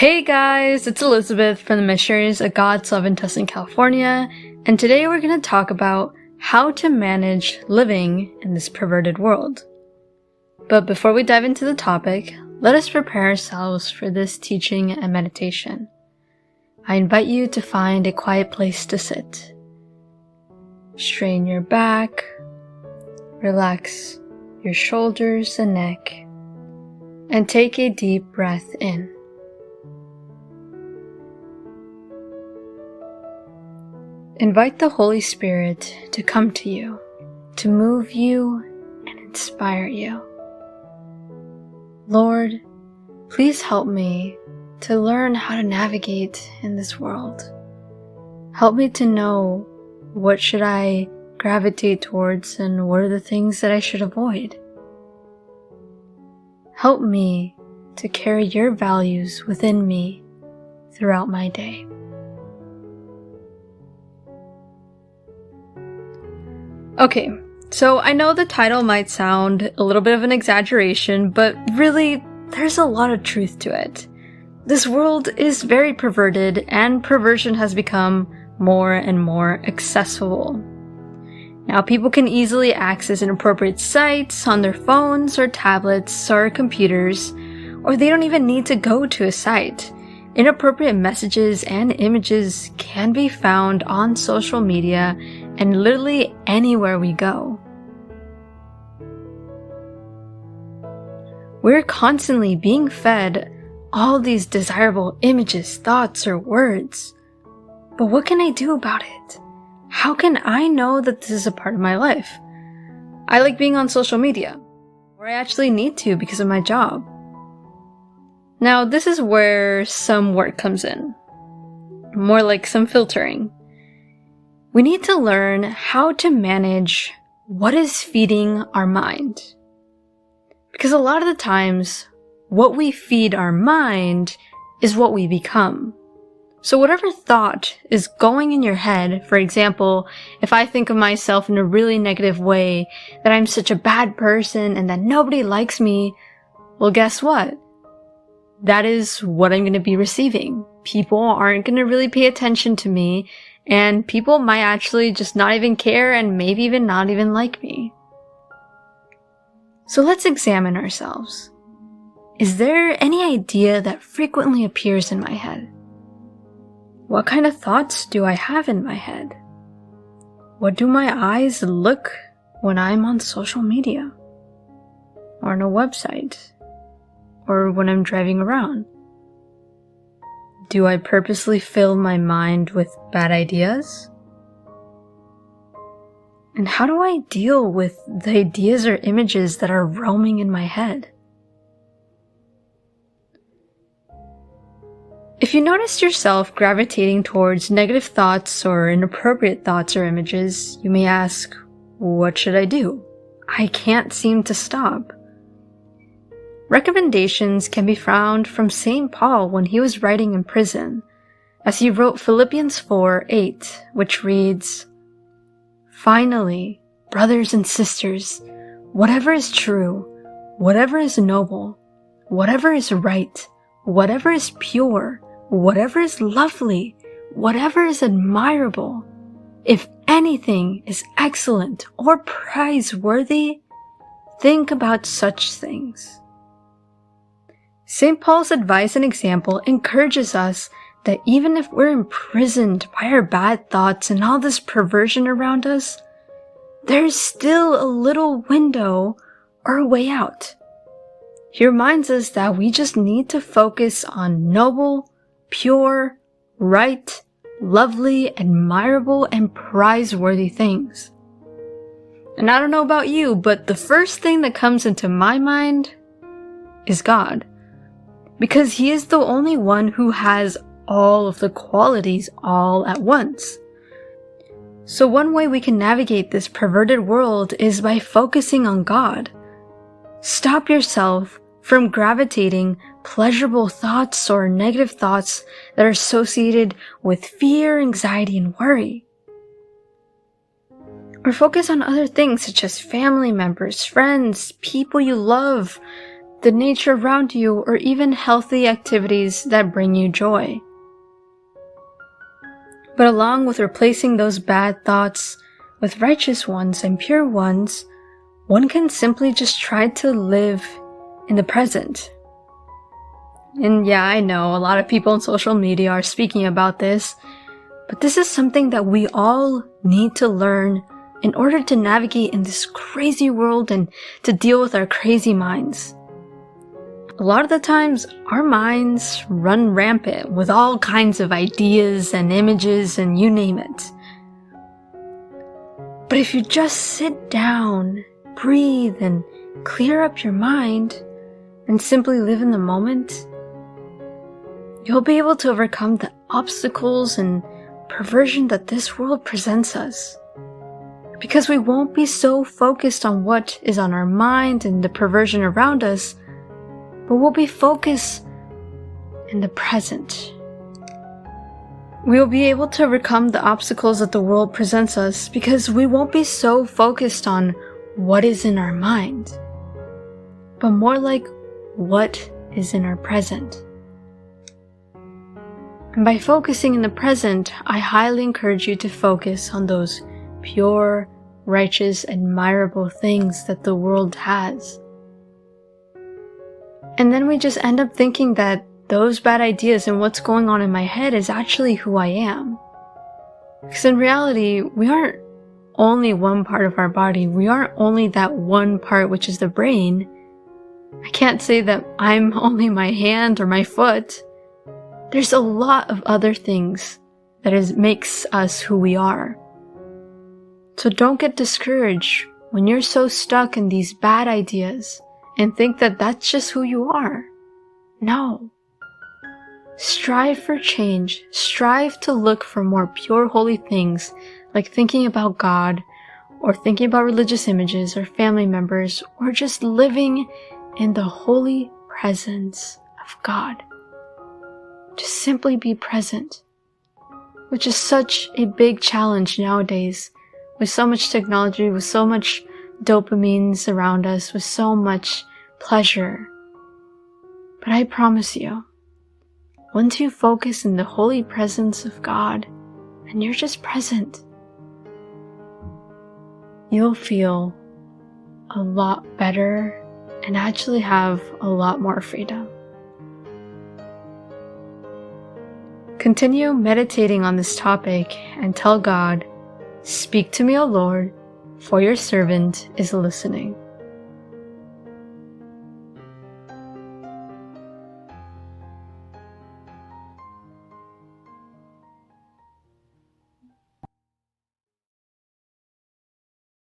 Hey guys, it's Elizabeth from the Missionaries of God's Love in Tustin, California, and today we're going to talk about how to manage living in this perverted world. But before we dive into the topic, let us prepare ourselves for this teaching and meditation. I invite you to find a quiet place to sit. Strain your back, relax your shoulders and neck, and take a deep breath in. Invite the Holy Spirit to come to you, to move you and inspire you. Lord, please help me to learn how to navigate in this world. Help me to know what should I gravitate towards and what are the things that I should avoid. Help me to carry your values within me throughout my day. Okay, so I know the title might sound a little bit of an exaggeration, but really, there's a lot of truth to it. This world is very perverted, and perversion has become more and more accessible. Now, people can easily access inappropriate sites on their phones or tablets or computers, or they don't even need to go to a site. Inappropriate messages and images can be found on social media and literally anywhere we go. We're constantly being fed all these desirable images, thoughts, or words. But what can I do about it? How can I know that this is a part of my life? I like being on social media, or I actually need to because of my job. Now, this is where some work comes in. More like some filtering. We need to learn how to manage what is feeding our mind. Because a lot of the times, what we feed our mind is what we become. So whatever thought is going in your head, for example, if I think of myself in a really negative way, that I'm such a bad person and that nobody likes me, well, guess what? That is what I'm going to be receiving. People aren't going to really pay attention to me, and people might actually just not even care and maybe even not even like me. So let's examine ourselves. Is there any idea that frequently appears in my head? What kind of thoughts do I have in my head? What do my eyes look when I'm on social media? Or on a website? Or when I'm driving around? Do I purposely fill my mind with bad ideas? And how do I deal with the ideas or images that are roaming in my head? If you notice yourself gravitating towards negative thoughts or inappropriate thoughts or images, you may ask, what should I do? I can't seem to stop. Recommendations can be found from St. Paul when he was writing in prison, as he wrote Philippians 4:8, which reads, "Finally, brothers and sisters, whatever is true, whatever is noble, whatever is right, whatever is pure, whatever is lovely, whatever is admirable, if anything is excellent or praiseworthy, think about such things." St. Paul's advice and example encourages us that even if we're imprisoned by our bad thoughts and all this perversion around us, there's still a little window or a way out. He reminds us that we just need to focus on noble, pure, right, lovely, admirable, and praiseworthy things. And I don't know about you, but the first thing that comes into my mind is God. Because He is the only one who has all of the qualities all at once. So one way we can navigate this perverted world is by focusing on God. Stop yourself from gravitating pleasurable thoughts or negative thoughts that are associated with fear, anxiety, and worry. Or focus on other things such as family members, friends, people you love, the nature around you, or even healthy activities that bring you joy. But along with replacing those bad thoughts with righteous ones and pure ones, one can simply just try to live in the present. And yeah, I know a lot of people on social media are speaking about this, but this is something that we all need to learn in order to navigate in this crazy world and to deal with our crazy minds. A lot of the times, our minds run rampant with all kinds of ideas and images and you name it. But if you just sit down, breathe, and clear up your mind, and simply live in the moment, you'll be able to overcome the obstacles and perversion that this world presents us. Because we won't be so focused on what is on our mind and the perversion around us, but we'll be focused in the present. We will be able to overcome the obstacles that the world presents us because we won't be so focused on what is in our mind, but more like what is in our present. And by focusing in the present, I highly encourage you to focus on those pure, righteous, admirable things that the world has. And then we just end up thinking that those bad ideas and what's going on in my head is actually who I am. Because in reality, we aren't only one part of our body. We aren't only that one part, which is the brain. I can't say that I'm only my hand or my foot. There's a lot of other things that makes us who we are. So don't get discouraged when you're so stuck in these bad ideas and think that that's just who you are. No. Strive for change. Strive to look for more pure, holy things, like thinking about God, or thinking about religious images, or family members, or just living in the holy presence of God. Just simply be present, which is such a big challenge nowadays, with so much technology, with so much dopamines around us, with so much pleasure. But I promise you, once you focus in the holy presence of God, and you're just present, you'll feel a lot better and actually have a lot more freedom. Continue meditating on this topic and tell God, "Speak to me, O Lord, for your servant is listening."